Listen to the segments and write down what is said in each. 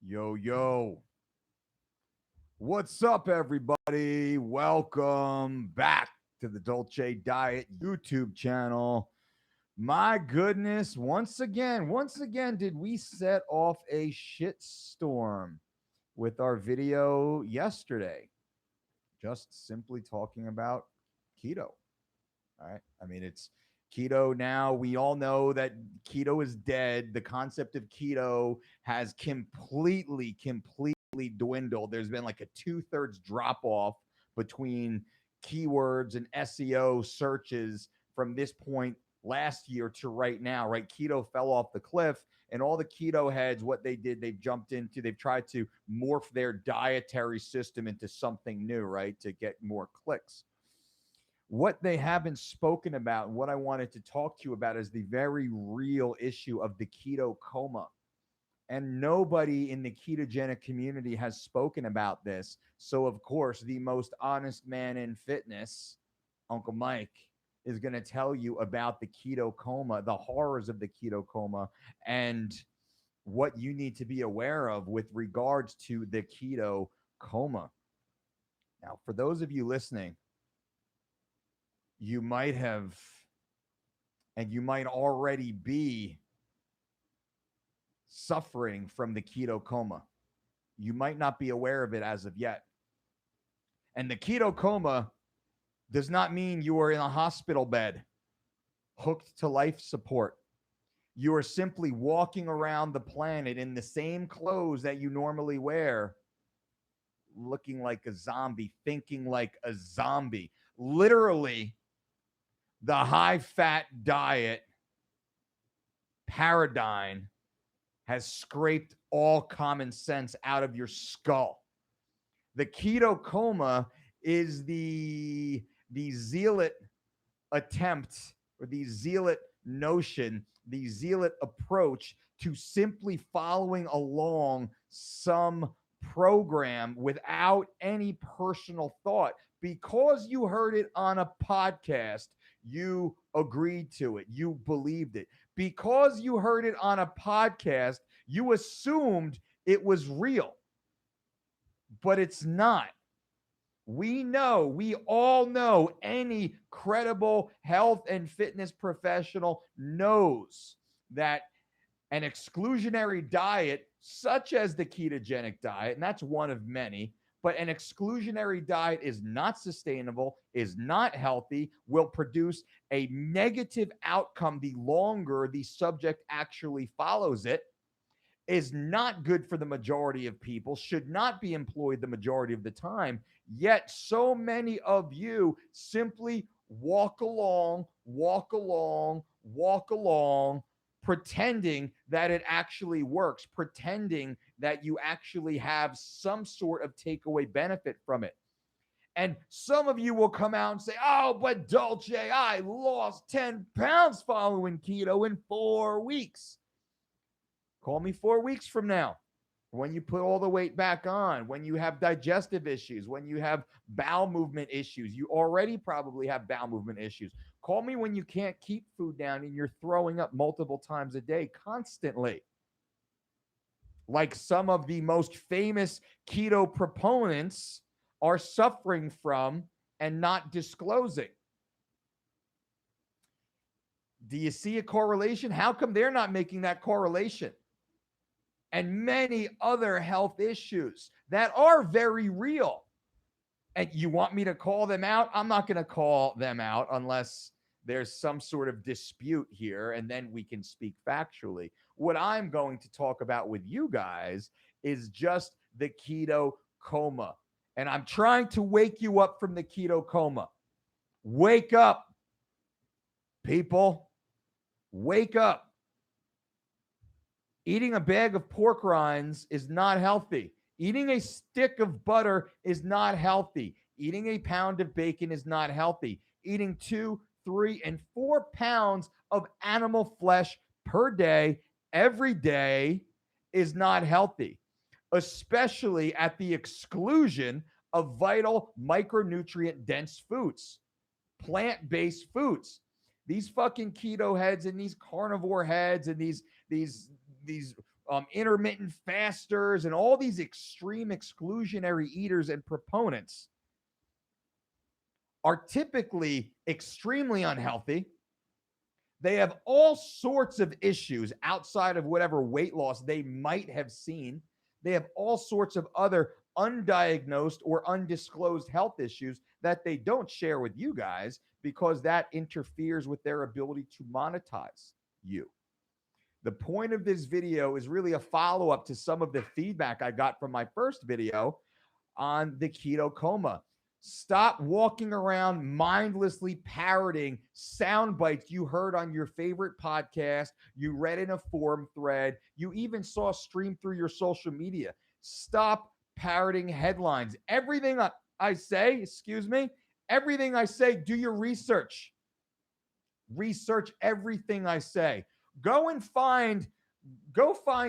Yo, yo. What's up, everybody? Welcome back to the Dolce Diet YouTube channel. My goodness, once again, did we set off a shitstorm with our video yesterday? Just simply talking about keto. All right. I mean, it's keto now. We all know that keto is dead. The concept of keto has completely dwindled. There's been like a two-thirds drop off between keywords and SEO searches from this point last year to right now, right? Keto fell off the cliff, and all the keto heads, what they did, they've tried to morph their dietary system into something new, right? To get more clicks. What they haven't spoken about, and what I wanted to talk to you about, is the very real issue of the keto coma. And nobody in the ketogenic community has spoken about this. So, of course, the most honest man in fitness, Uncle Mike, is going to tell you about the keto coma, the horrors of the keto coma, and what you need to be aware of with regards to the keto coma. Now, for those of you listening, you might have, and you might already be suffering from the keto coma. You might not be aware of it as of yet. And the keto coma does not mean you are in a hospital bed, hooked to life support. You are simply walking around the planet in the same clothes that you normally wear, looking like a zombie, thinking like a zombie. Literally, the high fat diet paradigm has scraped all common sense out of your skull. The keto coma is the zealot attempt, or the zealot notion, the zealot approach to simply following along some program without any personal thought. Because you heard it on a podcast, you agreed to it, you believed it. Because you heard it on a podcast, you assumed it was real, but it's not. We all know, any credible health and fitness professional knows that an exclusionary diet, such as the ketogenic diet, and that's one of many, but an exclusionary diet is not sustainable, is not healthy, will produce a negative outcome the longer the subject actually follows it, is not good for the majority of people, should not be employed the majority of the time. Yet so many of you simply walk along, pretending that it actually works, pretending that you actually have some sort of takeaway benefit from it. And some of you will come out and say, oh, but Dolce, I lost 10 pounds following keto in 4 weeks. Call me 4 weeks from now, when you put all the weight back on, when you have digestive issues, when you have bowel movement issues. You already probably have bowel movement issues. Call me when you can't keep food down and you're throwing up multiple times a day constantly, like some of the most famous keto proponents are suffering from and not disclosing. Do you see a correlation? How come they're not making that correlation? And many other health issues that are very real. And you want me to call them out? I'm not going to call them out unless there's some sort of dispute here, and then we can speak factually. What I'm going to talk about with you guys is just the keto coma. And I'm trying to wake you up from the keto coma. Wake up, people. Wake up. Eating a bag of pork rinds is not healthy. Eating a stick of butter is not healthy. Eating a pound of bacon is not healthy. Eating 2, 3, and 4 pounds of animal flesh per day, every day, is not healthy, especially at the exclusion of vital micronutrient-dense foods, plant-based foods. These fucking keto heads and these carnivore heads and these intermittent fasters, and all these extreme exclusionary eaters and proponents are typically extremely unhealthy. They have all sorts of issues outside of whatever weight loss they might have seen. They have all sorts of other undiagnosed or undisclosed health issues that they don't share with you guys because that interferes with their ability to monetize you. The point of this video is really a follow-up to some of the feedback I got from my first video on the keto coma. Stop walking around mindlessly parroting sound bites you heard on your favorite podcast, you read in a forum thread, you even saw stream through your social media. Stop parroting headlines. Everything I say, everything I say, do your research. Research everything I say. Go find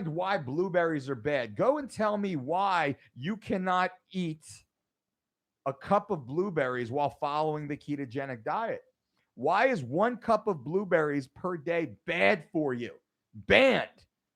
why blueberries are bad. Go and tell me why you cannot eat a cup of blueberries while following the ketogenic diet. Why is 1 cup of blueberries per day bad for you? Banned.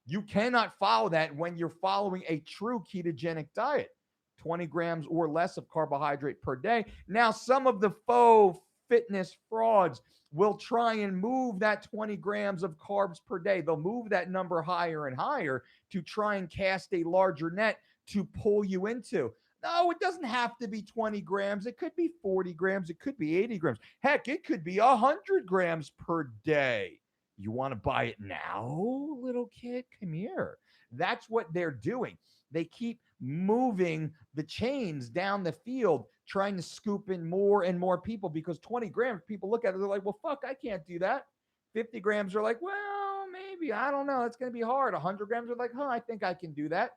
You cannot follow that when you're following a true ketogenic diet. 20 grams or less of carbohydrate per day. Now, some of the faux fitness frauds will try and move that 20 grams of carbs per day. They'll move that number higher and higher to try and cast a larger net to pull you into. No, it doesn't have to be 20 grams. It could be 40 grams. It could be 80 grams. Heck, it could be 100 grams per day. You want to buy it now, little kid? Come here. That's what they're doing. They keep moving the chains down the field, trying to scoop in more and more people because 20 grams, people look at it, they're like, well, fuck, I can't do that. 50 grams are like, well, maybe, I don't know. It's going to be hard. 100 grams are like, I think I can do that.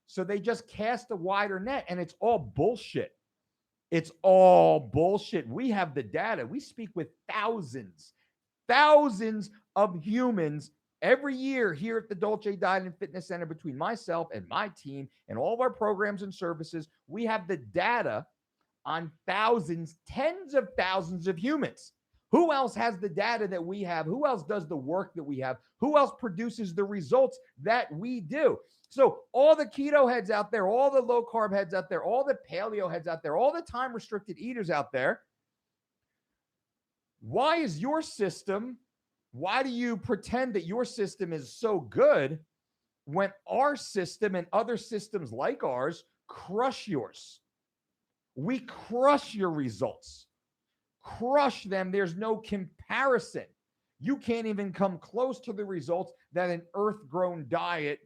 So they just cast a wider net, and it's all bullshit. It's all bullshit. We have the data. We speak with thousands of humans every year here at the Dolce Diet and Fitness Center between myself and my team and all of our programs and services. We have the data on thousands, tens of thousands of humans. Who else has the data that we have? Who else does the work that we have? Who else produces the results that we do? So all the keto heads out there, all the low carb heads out there, all the paleo heads out there, all the time restricted eaters out there, why is your system, why do you pretend that your system is so good when our system and other systems like ours crush yours? We crush your results. Crush them. There's no comparison. You can't even come close to the results that an earth-grown diet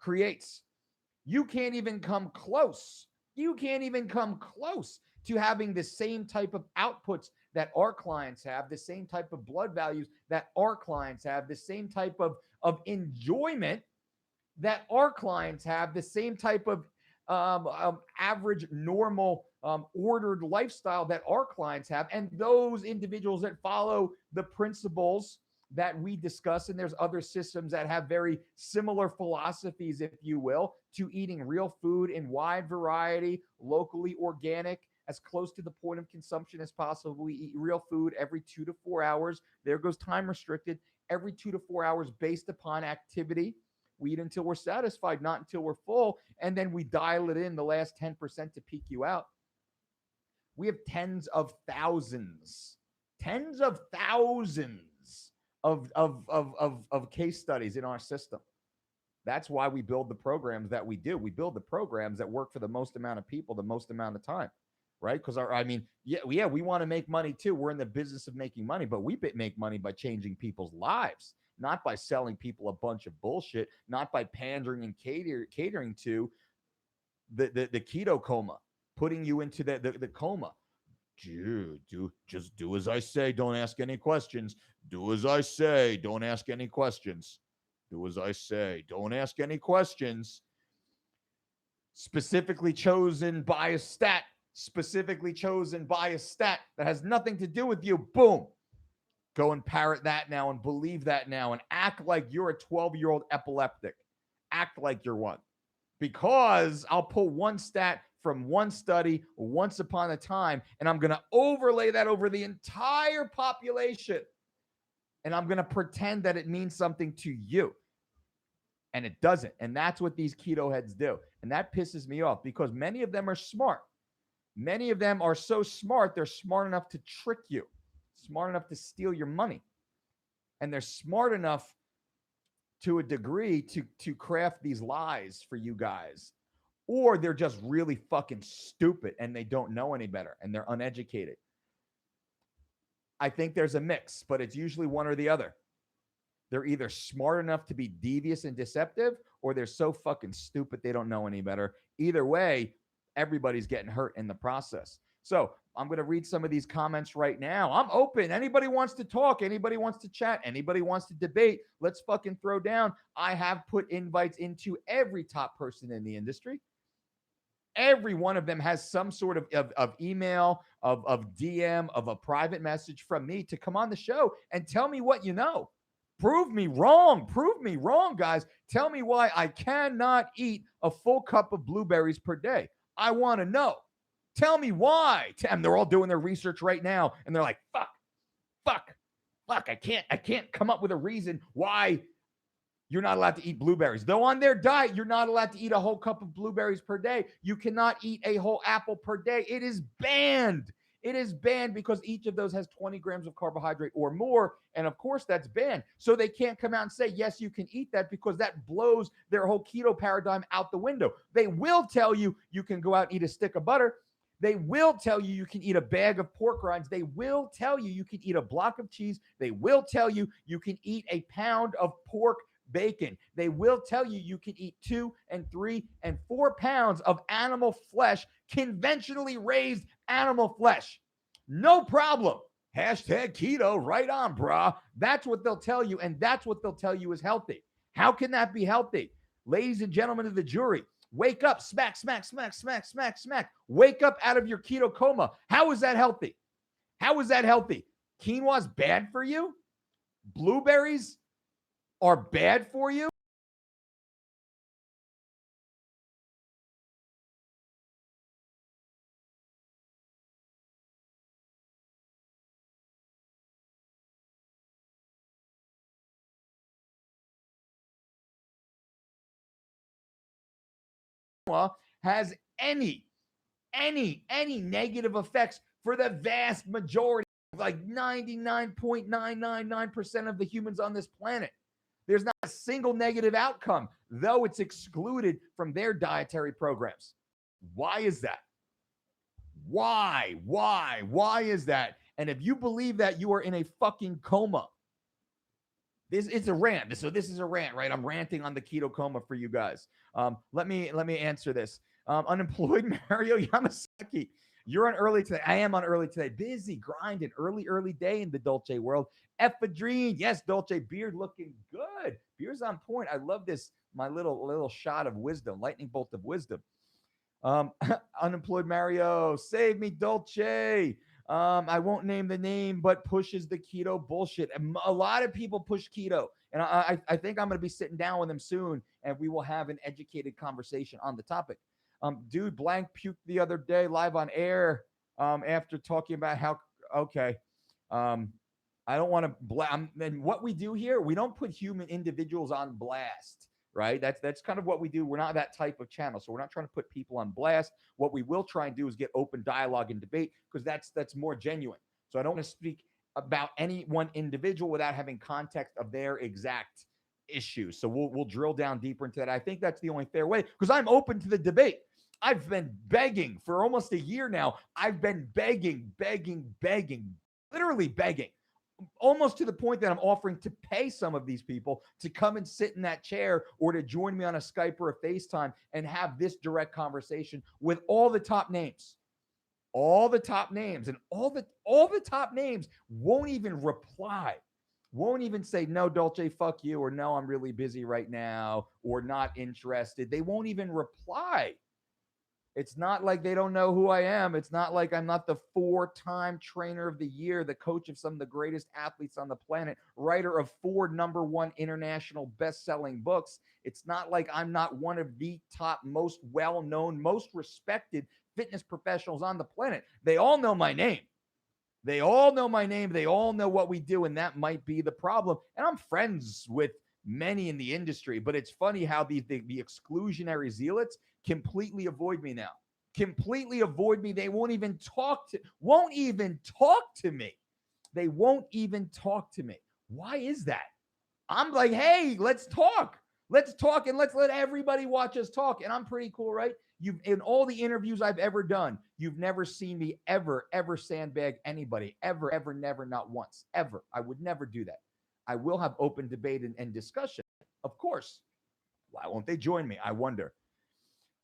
creates. You can't even come close. You can't even come close to having the same type of outputs that our clients have, the same type of blood values that our clients have, the same type of enjoyment that our clients have, the same type of average, normal, ordered lifestyle that our clients have, and those individuals that follow the principles that we discuss. And there's other systems that have very similar philosophies, if you will, to eating real food in wide variety, locally organic, as close to the point of consumption as possible. We eat real food every 2 to 4 hours. There goes time restricted. Every 2 to 4 hours based upon activity. We eat until we're satisfied, not until we're full. And then we dial it in the last 10% to peak you out. We have tens of thousands of case studies in our system. That's why we build the programs that we do. We build the programs that work for the most amount of people, the most amount of time, right? Because we want to make money too. We're in the business of making money, but we make money by changing people's lives, not by selling people a bunch of bullshit, not by pandering and catering to the keto coma, putting you into the coma. Dude, just do as I say. Don't ask any questions. Do as I say. Don't ask any questions. Do as I say. Don't ask any questions. Specifically chosen by a stat. Specifically chosen by a stat that has nothing to do with you. Boom. Go and parrot that now and believe that now and act like you're a 12-year-old epileptic. Act like you're one. Because I'll pull one stat from one study once upon a time, and I'm going to overlay that over the entire population, and I'm going to pretend that it means something to you. And it doesn't. And that's what these keto heads do. And that pisses me off because many of them are smart. Many of them are so smart, they're smart enough to trick you, smart enough to steal your money. And they're smart enough to a degree to craft these lies for you guys. Or they're just really fucking stupid and they don't know any better and they're uneducated. I think there's a mix, but it's usually one or the other. They're either smart enough to be devious and deceptive, or they're so fucking stupid they don't know any better. Either way, everybody's getting hurt in the process. So I'm going to read some of these comments right now. I'm open. Anybody wants to talk, anybody wants to chat, anybody wants to debate, let's fucking throw down. I have put invites into every top person in the industry. Every one of them has some sort of email, of DM, of a private message from me to come on the show and tell me what you know. Prove me wrong. Prove me wrong, guys. Tell me why I cannot eat a full cup of blueberries per day. I want to know. Tell me why. And they're all doing their research right now. And they're like, fuck. I can't come up with a reason why you're not allowed to eat blueberries. Though on their diet, you're not allowed to eat a whole cup of blueberries per day. You cannot eat a whole apple per day. It is banned. It is banned because each of those has 20 grams of carbohydrate or more. And of course, that's banned. So they can't come out and say, yes, you can eat that because that blows their whole keto paradigm out the window. They will tell you you can go out and eat a stick of butter. They will tell you you can eat a bag of pork rinds. They will tell you you can eat a block of cheese. They will tell you you can eat a pound of pork bacon. They will tell you you can eat 2 and 3 and 4 pounds of animal flesh, conventionally raised animal flesh. No problem. Hashtag keto, right on, brah. That's what they'll tell you, and that's what they'll tell you is healthy. How can that be healthy? Ladies and gentlemen of the jury, wake up, smack. Wake up out of your keto coma. How is that healthy? How is that healthy? Quinoa's bad for you? Blueberries are bad for you? Has any negative effects for the vast majority, like 99.999% of the humans on this planet. There's not a single negative outcome, though it's excluded from their dietary programs. Why is that? Why is that? And if you believe that, you are in a fucking coma. It's a rant. So this is a rant, right? I'm ranting on the keto coma for you guys. Let me answer this. Unemployed Mario Yamasaki. You're on early today. I am on early today. Busy, grinding, early day in the Dolce world. Ephedrine. Yes, Dolce. Beard looking good. Beard's on point. I love this. My little shot of wisdom. Lightning bolt of wisdom. Unemployed Mario. Save me, Dolce. I won't name the name, but pushes the keto bullshit. And a lot of people push keto. And I think I'm going to be sitting down with them soon, and we will have an educated conversation on the topic. Dude, blank puked the other day live on air after talking about how, okay. I don't want to and what we do here, we don't put human individuals on blast, right? That's kind of what we do. We're not that type of channel. So we're not trying to put people on blast. What we will try and do is get open dialogue and debate because that's more genuine. So I don't want to speak about any one individual without having context of their exact issues. So we'll drill down deeper into that. I think that's the only fair way because I'm open to the debate. I've been begging for almost a year now. I've been begging, literally begging, almost to the point that I'm offering to pay some of these people to come and sit in that chair or to join me on a Skype or a FaceTime and have this direct conversation with all the top names. All the top names, and all the top names won't even reply. Won't even say, no, Dolce, fuck you, or no, I'm really busy right now, or not interested. They won't even reply. It's not like they don't know who I am. It's not like I'm not the 4-time trainer of the year, the coach of some of the greatest athletes on the planet, writer of 4 #1 international best-selling books. It's not like I'm not one of the top, most well-known, most respected fitness professionals on the planet. They all know my name. They all know my name. They all know what we do, and that might be the problem. And I'm friends with many in the industry. But it's funny how the exclusionary zealots completely avoid me now. Completely avoid me. They won't even talk to me. They won't even talk to me. Why is that? I'm like, hey, let's talk. Let's talk and let's let everybody watch us talk. And I'm pretty cool, right? You've in all the interviews I've ever done, you've never seen me ever sandbag anybody. Ever, never, not once. Ever. I would never do that. I will have open debate and discussion. Of course. Why won't they join me? I wonder.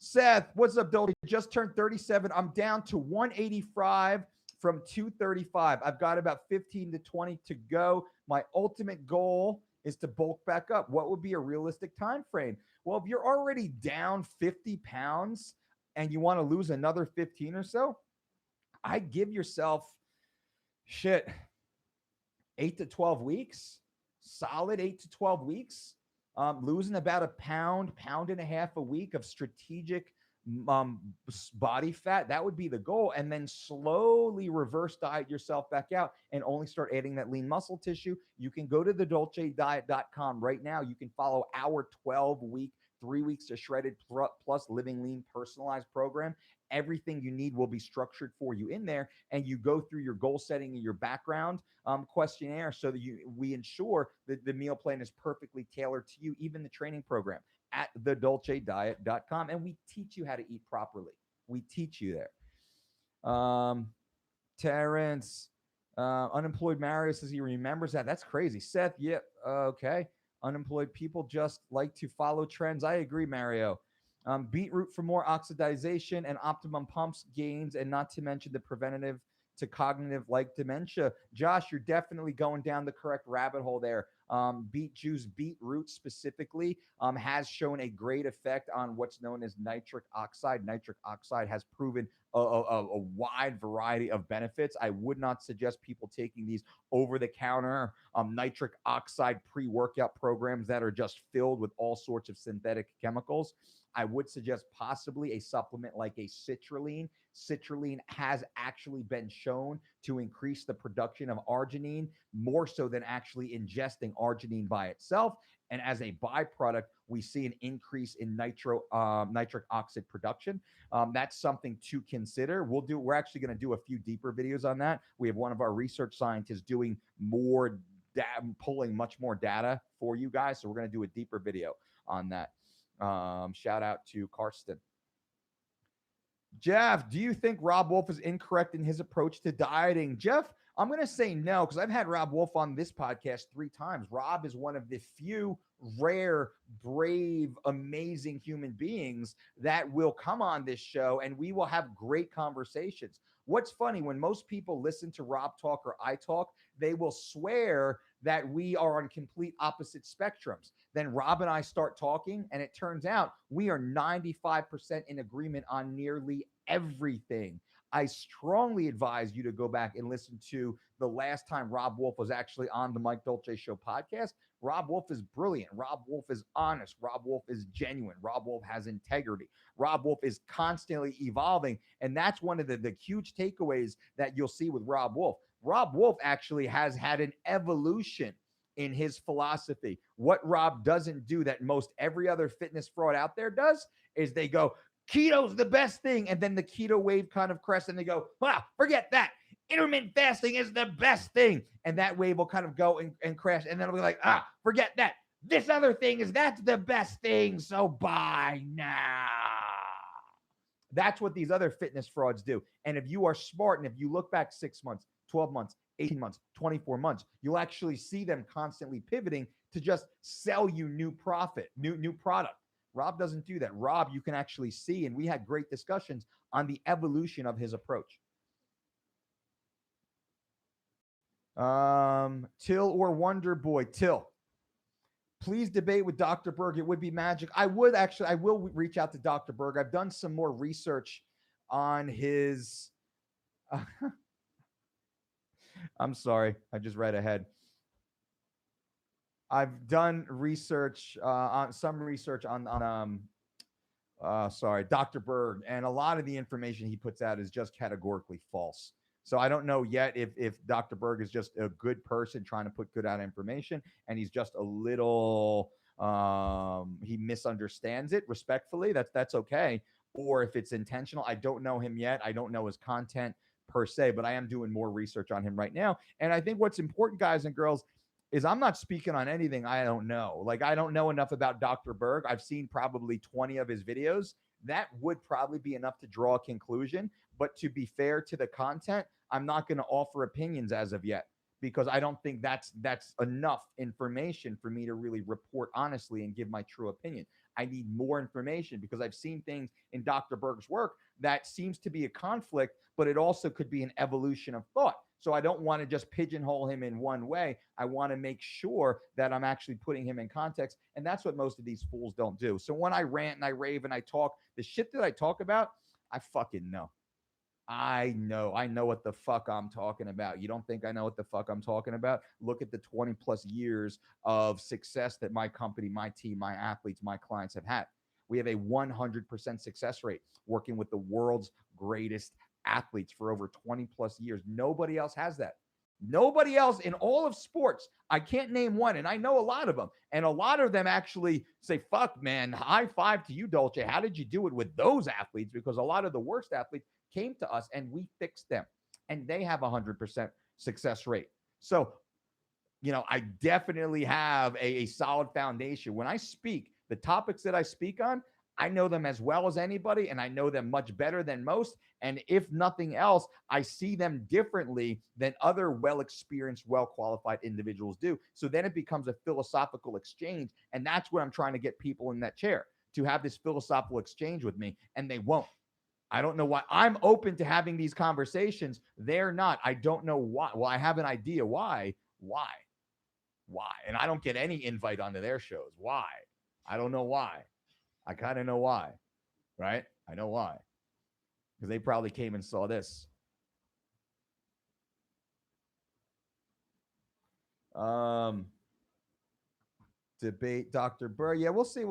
Seth, what's up, Dolce? Just turned 37. I'm down to 185 from 235. I've got about 15 to 20 to go. My ultimate goal is to bulk back up. What would be a realistic time frame? Well, if you're already down 50 pounds and you want to lose another 15 or so, I give yourself 8 to 12 weeks, solid 8 to 12 weeks. Losing about a pound and a half a week of strategic body fat. That would be the goal. And then slowly reverse diet yourself back out and only start adding that lean muscle tissue. You can go to thedolcediet.com right now. You can follow our 12-week, 3 weeks to shredded plus living lean personalized program. Everything you need will be structured for you in there. And you go through your goal setting and your background questionnaire so that we ensure that the meal plan is perfectly tailored to you, even the training program at thedolcediet.com. And we teach you how to eat properly. We teach you there. Terrence, unemployed Mario says he remembers that. That's crazy. Seth, yeah, okay. Unemployed people just like to follow trends. I agree, Mario. Beetroot for more oxidization and optimum pumps gains, and not to mention the preventative to cognitive like dementia. Josh, you're definitely going down the correct rabbit hole there. Beet juice, beetroot specifically, has shown a great effect on what's known as nitric oxide. Nitric oxide has proven a wide variety of benefits. I would not suggest people taking these over-the-counter nitric oxide pre-workout programs that are just filled with all sorts of synthetic chemicals. I would suggest possibly a supplement like a citrulline. Citrulline has actually been shown to increase the production of arginine more so than actually ingesting arginine by itself. And as a byproduct, we see an increase in nitric oxide production. That's something to consider. We're actually going to do a few deeper videos on that. We have one of our research scientists doing more pulling much more data for you guys. So we're going to do a deeper video on that. Shout out to Karsten. Jeff, do you think Rob Wolf is incorrect in his approach to dieting? Jeff, I'm going to say no, because I've had Rob Wolf on this podcast 3 times. Rob is one of the few rare, brave, amazing human beings that will come on this show, and we will have great conversations. What's funny, when most people listen to Rob talk or I talk, they will swear that we are on complete opposite spectrums. Then Rob and I start talking, and it turns out we are 95% in agreement on nearly everything. I strongly advise you to go back and listen to the last time Rob Wolf was actually on the Mike Dolce Show podcast. Rob Wolf is brilliant. Rob Wolf is honest. Rob Wolf is genuine. Rob Wolf has integrity. Rob Wolf is constantly evolving. And that's one of the huge takeaways that you'll see with Rob Wolf. Rob Wolf actually has had an evolution in his philosophy. What Rob doesn't do that most every other fitness fraud out there does is they go, keto's the best thing. And then the keto wave kind of crests and they go, wow, forget that. Intermittent fasting is the best thing. And that wave will kind of go and crash. And then it'll be like, forget that. This other thing that's the best thing. So buy now. That's what these other fitness frauds do. And if you are smart, and if you look back 6 months, 12 months, 18 months, 24 months, you'll actually see them constantly pivoting to just sell you new product. Rob doesn't do that. Rob, you can actually see, and we had great discussions on the evolution of his approach. Till or Wonder Boy? Till. Please debate with Dr. Berg. It would be magic. I will reach out to Dr. Berg. I've done some more research on his. I'm sorry. I just read ahead. I've done research on Dr. Berg, and a lot of the information he puts out is just categorically false. So I don't know yet if Dr. Berg is just a good person trying to put good out information, and he's just a little he misunderstands it respectfully. That's okay. Or if it's intentional, I don't know him yet. I don't know his content per se, but I am doing more research on him right now. And I think what's important, guys and girls, is I'm not speaking on anything I don't know. Like, I don't know enough about Dr. Berg. I've seen probably 20 of his videos. That would probably be enough to draw a conclusion. But to be fair to the content, I'm not going to offer opinions as of yet, because I don't think that's enough information for me to really report honestly and give my true opinion. I need more information, because I've seen things in Dr. Berg's work that seems to be a conflict, but it also could be an evolution of thought. So I don't want to just pigeonhole him in one way. I want to make sure that I'm actually putting him in context. And that's what most of these fools don't do. So when I rant and I rave and I talk, the shit that I talk about, I fucking know. I know what the fuck I'm talking about. You don't think I know what the fuck I'm talking about? Look at the 20 plus years of success that my company, my team, my athletes, my clients have had. We have a 100% success rate working with the world's greatest athletes for over 20 plus years. Nobody else has that. Nobody else in all of sports. I can't name one, and I know a lot of them. And a lot of them actually say, fuck, man, high five to you, Dolce. How did you do it with those athletes? Because a lot of the worst athletes came to us and we fixed them, and they have 100% success rate. So, I definitely have a solid foundation. When I speak, the topics that I speak on, I know them as well as anybody, and I know them much better than most. And if nothing else, I see them differently than other well-experienced, well-qualified individuals do. So then it becomes a philosophical exchange. And that's what I'm trying to get people in that chair, to have this philosophical exchange with me, and they won't. I don't know why. I'm open to having these conversations. They're not. I don't know why. Well, I have an idea why. Why? And I don't get any invite onto their shows. Why? I don't know why. I kind of know why, right? I know why. Because they probably came and saw this. Debate Dr. Burr. Yeah, we'll see.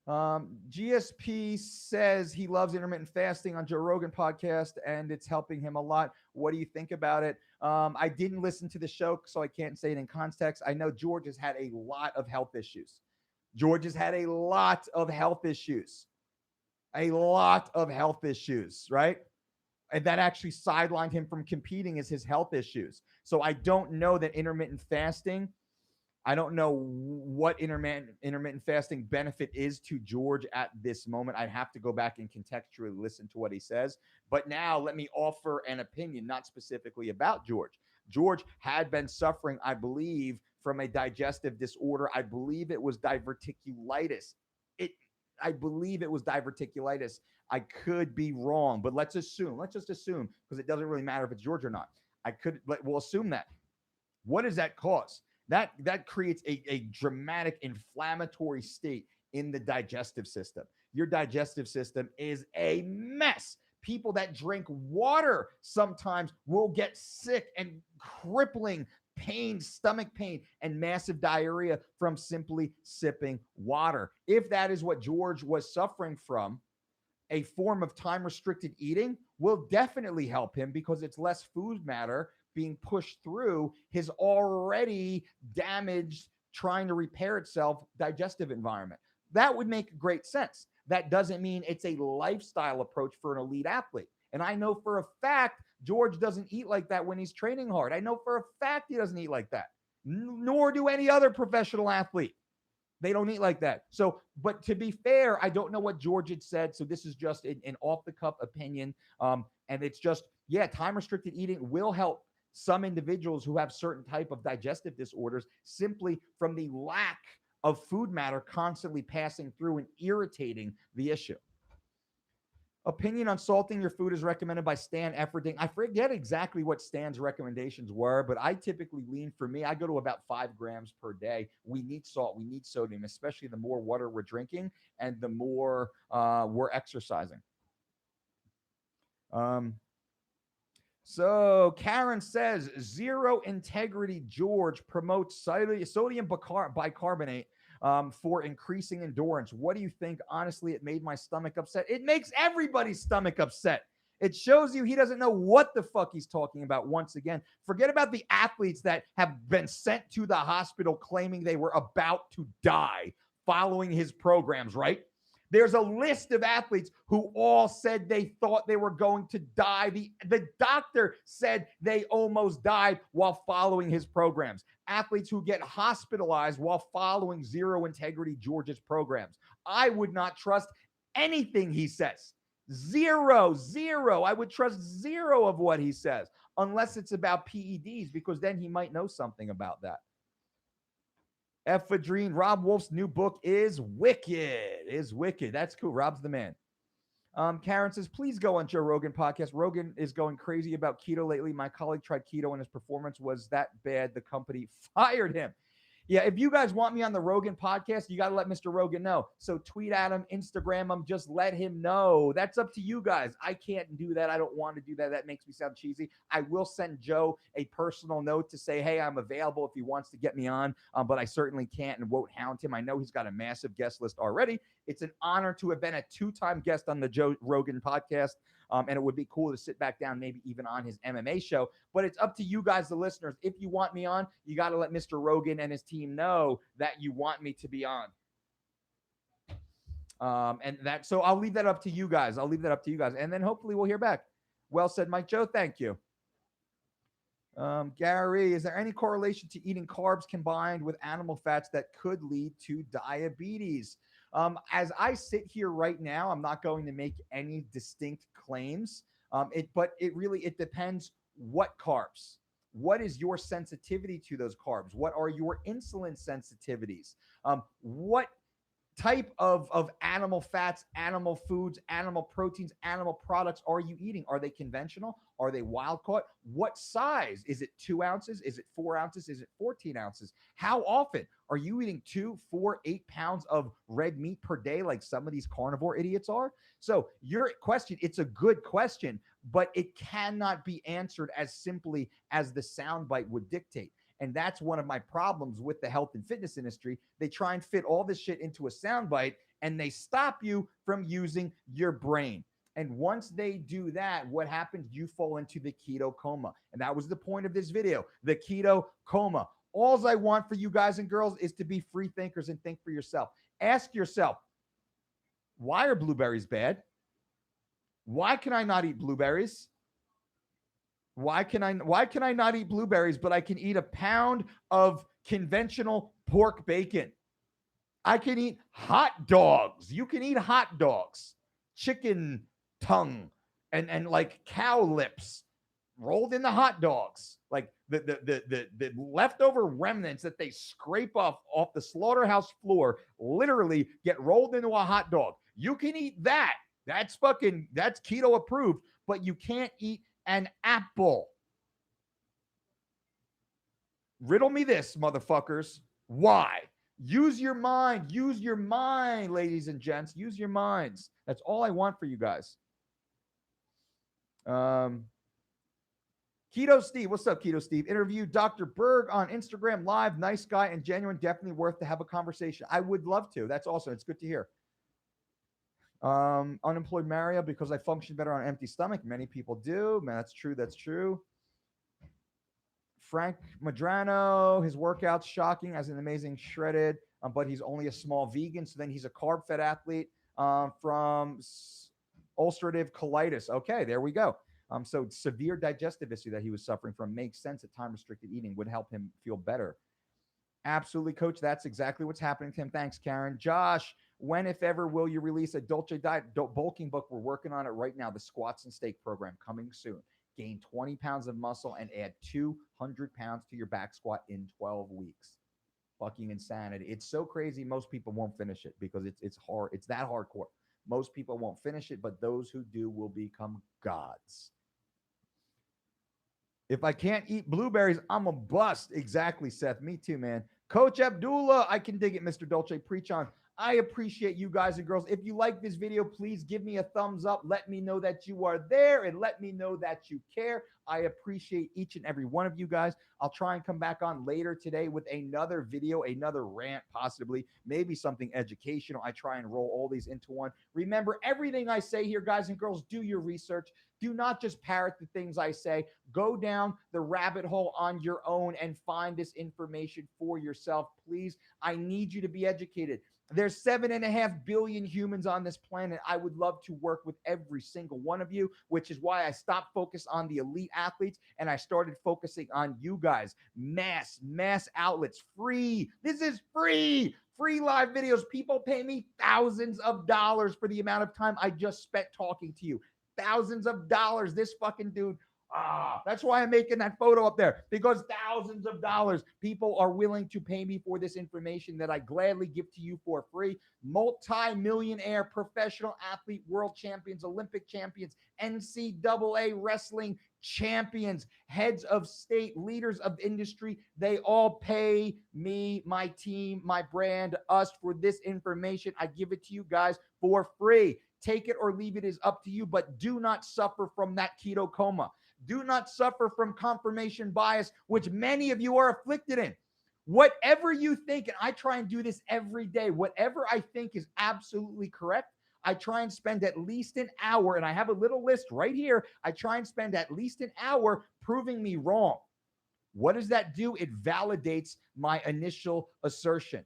GSP says he loves intermittent fasting on Joe Rogan podcast, and it's helping him a lot. What do you think about it? I didn't listen to the show, so I can't say it in context. I know George has had a lot of health issues. Right? And that actually sidelined him from competing, is his health issues. So I don't know that intermittent fasting, I don't know what intermittent fasting benefit is to George at this moment. I'd have to go back and contextually listen to what he says. But now let me offer an opinion, not specifically about George. George had been suffering, I believe, from a digestive disorder. I believe it was diverticulitis. I could be wrong, but let's just assume, because it doesn't really matter if it's George or not. We'll assume that. What does that cause? That creates a dramatic inflammatory state in the digestive system. Your digestive system is a mess. People that drink water sometimes will get sick and crippling pain, stomach pain, and massive diarrhea from simply sipping water. If that is what George was suffering from, a form of time-restricted eating will definitely help him, because it's less food matter being pushed through his already damaged, trying to repair itself digestive environment. That would make great sense. That doesn't mean it's a lifestyle approach for an elite athlete. And I know for a fact George doesn't eat like that when he's training hard. I know for a fact he doesn't eat like that. Nor do any other professional athlete. They don't eat like that. So, but to be fair, I don't know what George had said. So this is just an off-the-cuff opinion. And it's just, time-restricted eating will help some individuals who have certain type of digestive disorders, simply from the lack of food matter constantly passing through and irritating the issue. Opinion on salting your food is recommended by Stan Efferding. I forget exactly what Stan's recommendations were, but I typically lean, for me, I go to about 5 grams per day. We need salt, we need sodium, especially the more water we're drinking and the more we're exercising. So Karen says, Zero Integrity George promotes sodium bicarbonate for increasing endurance. What do you think? Honestly, it made my stomach upset. It makes everybody's stomach upset. It shows you he doesn't know what the fuck he's talking about. Once again, forget about the athletes that have been sent to the hospital claiming they were about to die following his programs, right? There's a list of athletes who all said they thought they were going to die. The doctor said they almost died while following his programs. Athletes who get hospitalized while following Zero Integrity George's programs. I would not trust anything he says. Zero. I would trust zero of what he says, unless it's about PEDs, because then he might know something about that. Ephedrine, Rob Wolf's new book is wicked. That's cool. Rob's the man. Karen says, please go on Joe Rogan podcast. Rogan is going crazy about keto lately. My colleague tried keto and his performance was that bad. The company fired him. Yeah, if you guys want me on the Rogan podcast, you got to let Mr. Rogan know. So tweet at him, Instagram him, just let him know. That's up to you guys. I can't do that. I don't want to do that. That makes me sound cheesy. I will send Joe a personal note to say, hey, I'm available if he wants to get me on, but I certainly can't and won't hound him. I know he's got a massive guest list already. It's an honor to have been a 2-time guest on the Joe Rogan podcast. And it would be cool to sit back down, maybe even on his MMA show. But it's up to you guys, the listeners. If you want me on, you got to let Mr. Rogan and his team know that you want me to be on. So I'll leave that up to you guys. And then hopefully we'll hear back. Well said, Mike Joe. Thank you. Gary, is there any correlation to eating carbs combined with animal fats that could lead to diabetes? As I sit here right now, I'm not going to make any distinct claims. But it depends what carbs. What is your sensitivity to those carbs? What are your insulin sensitivities? What type of animal fats, animal foods, animal proteins, animal products are you eating? Are they conventional? Are they wild caught? What size? Is it 2 ounces? Is it 4 ounces? Is it 14 ounces? How often? Are you eating 2, 4, 8 pounds of red meat per day like some of these carnivore idiots are? So your question, it's a good question, but it cannot be answered as simply as the soundbite would dictate. And that's one of my problems with the health and fitness industry. They try and fit all this shit into a soundbite and they stop you from using your brain. And once they do that, what happens? You fall into the keto coma. And that was the point of this video, the keto coma. All I want for you guys and girls is to be free thinkers and think for yourself. Ask yourself, why are blueberries bad? Why can I not eat blueberries? Why can I not eat blueberries, but I can eat a pound of conventional pork bacon? I can eat hot dogs. You can eat hot dogs, chicken tongue, and like cow lips rolled in the hot dogs, like the leftover remnants that they scrape off the slaughterhouse floor, literally get rolled into a hot dog. You can eat that. That's keto approved, but you can't eat an apple. Riddle me this, motherfuckers. Why? Use your mind, ladies and gents. Use your minds. That's all I want for you guys. Keto Steve, what's up, Keto Steve? Interview Dr. Berg on Instagram Live. Nice guy and genuine, definitely worth to have a conversation. I would love to. That's awesome. It's good to hear. Unemployed Mario, because I function better on an empty stomach. Many people do. Man, that's true. Frank Madrano, his workouts shocking as an amazing shredded, but he's only a small vegan. So then he's a carb-fed athlete from ulcerative colitis. Okay, there we go. So severe digestive issue that he was suffering from makes sense that time-restricted eating would help him feel better. Absolutely, Coach. That's exactly what's happening to him. Thanks, Karen. Josh, when, if ever, will you release a Dolce Diet bulking book? We're working on it right now. The Squats and Steak program coming soon. Gain 20 pounds of muscle and add 200 pounds to your back squat in 12 weeks. Fucking insanity. It's so crazy. Most people won't finish it because it's hard. It's that hardcore. Most people won't finish it, but those who do will become gods. If I can't eat blueberries, I'm a bust. Exactly, Seth. Me too, man. Coach Abdullah, I can dig it, Mr. Dolce. Preach on. I appreciate you guys and girls. If you like this video, please give me a thumbs up. Let me know that you are there and let me know that you care. I appreciate each and every one of you guys. I'll try and come back on later today with another video, another rant, possibly, maybe something educational. I try and roll all these into one. Remember, everything I say here, guys and girls, do your research. Do not just parrot the things I say. Go down the rabbit hole on your own and find this information for yourself. Please, I need you to be educated. There's 7.5 billion humans on this planet. I would love to work with every single one of you, which is why I stopped focus on the elite athletes and I started focusing on you guys. Mass outlets, free. This is free. Free live videos. People pay me thousands of dollars for the amount of time I just spent talking to you. Thousands of dollars. This fucking dude. That's why I'm making that photo up there, because thousands of dollars people are willing to pay me for this information that I gladly give to you for free. Multi-millionaire professional athlete, world champions, Olympic champions, NCAA wrestling champions, heads of state, leaders of industry. They all pay me, my team, my brand, us for this information. I give it to you guys for free. Take it or leave it is up to you, but do not suffer from that keto coma. Do not suffer from confirmation bias, which many of you are afflicted in. Whatever you think, and I try and do this every day, whatever I think is absolutely correct, I try and spend at least an hour, and I have a little list right here. I try and spend at least an hour proving me wrong. What does that do? It validates my initial assertion,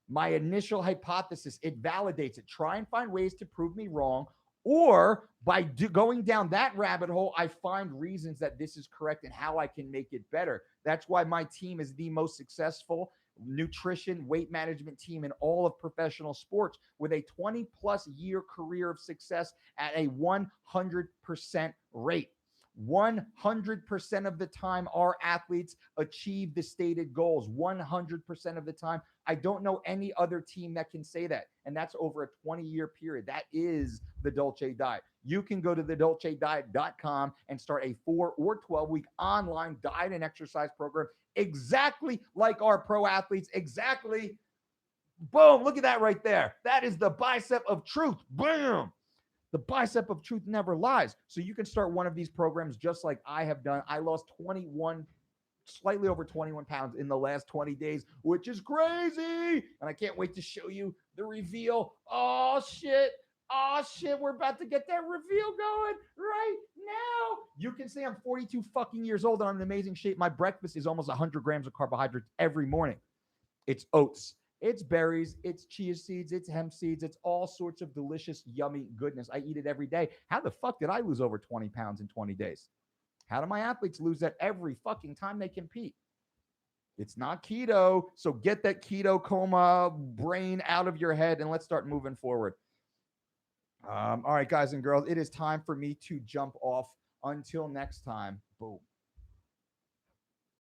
my initial hypothesis. It validates it. Try and find ways to prove me wrong. Or by going down that rabbit hole, I find reasons that this is correct and how I can make it better. That's why my team is the most successful nutrition, weight management team in all of professional sports, with a 20-plus year career of success at a 100% rate. 100% of the time, our athletes achieve the stated goals. 100% of the time. I don't know any other team that can say that. And that's over a 20-year period. That is the Dolce Diet. You can go to thedolcediet.com and start a 4 or 12-week online diet and exercise program exactly like our pro athletes. Exactly. Boom. Look at that right there. That is the bicep of truth. Boom. The bicep of truth never lies. So you can start one of these programs just like I have done. I lost slightly over 21 pounds in the last 20 days, which is crazy. And I can't wait to show you the reveal. Oh, shit. We're about to get that reveal going right now. You can say I'm 42 fucking years old and I'm in amazing shape. My breakfast is almost 100 grams of carbohydrates every morning. It's oats. It's berries, it's chia seeds, it's hemp seeds, it's all sorts of delicious, yummy goodness. I eat it every day. How the fuck did I lose over 20 pounds in 20 days? How do my athletes lose that every fucking time they compete? It's not keto. So get that keto coma brain out of your head and let's start moving forward. All right, guys and girls, it is time for me to jump off. Until next time, boom.